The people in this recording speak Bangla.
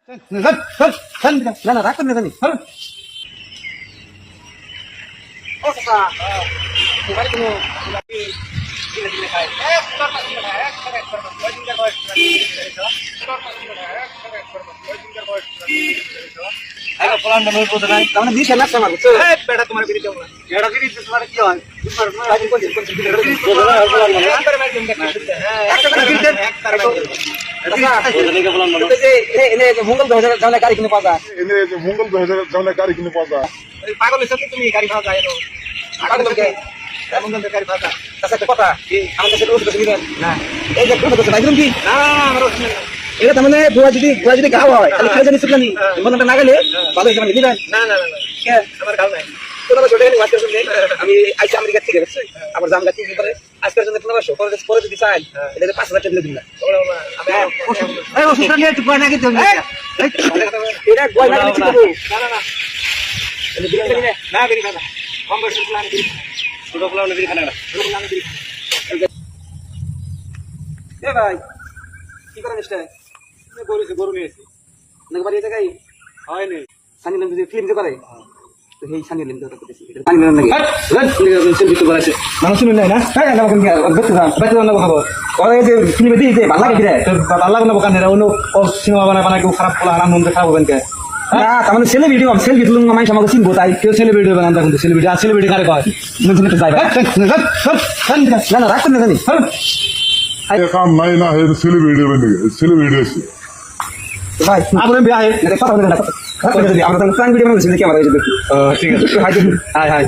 না না রাগ করবি না জানি মঙ্গল গাড়ি কিনে পাওয়া যায় মঙ্গল গাড়ি কিনে পাওয়া যায় পাগল হিসাবে তুমি গাড়ি পাওয়া যায় পাগলকে মঙ্গল গাড়ি পাওয়া যায় একটা কথা আমার কাছে রোড করতে দিবেন না এই যে কথা করতে পাইবেন কি না আমার এটা তার মানে গোয়া যদি গাও হয় তাহলে খেলে জানি শুনলানি মঙ্গলটা না গেলে ভালো হিসাবে দিবেন না না না আমার গাও নাই আমি আইসি আমেরিকা থেকে গেছি আমার জাম গাছি পরে আজকের জন্য 1500 পরে যদি চাই এটা 5000 টাকা দিন না এই ওষুধ নিয়ে একটু গয়না কিনতে হবে এটা গয়না কিনতে হবে না না না না বেরি খানা কম বয়সের প্ল্যান করি ছোট প্ল্যান বেরি খানা না ছোট প্ল্যান বেরি এ ভাই কি করেন মিস্টার গরু নিয়েছি নাকি বাড়ি জায়গায় হয় না সানি নাম যদি ফিল্ম করে তো এই সানি লিম তো করতেছি পানি না নাকি সেলফি তো করাছে মানুষ শুনে না হ্যাঁ না কোন বেতে না খাবো ওই যে ফিল্মে দিই যে ভালো লাগে রে তো ভালো লাগে না বকান রে অন্য সিনেমা বানায় কেউ খারাপ বলা না মন খারাপ হবেন কে না তার মানে ছেলে ভিডিও সেলফি তুলুম মানুষ আমাকে চিনবো তাই কেউ ছেলে ভিডিও বানান তখন সেলিব্রিটি আর সেলিব্রিটি কারে কয় মন শুনে তো যাই না না রাখ না জানি কাম নাই না হে সেলিব্রিটি আছে ভাই আপনার বিয়ে হয় কথা বলে না আমরা তো প্ল্যান ভিডিও বানাচ্ছি ক্যামেরা এসে দেখি ঠিক আছে হাই হাই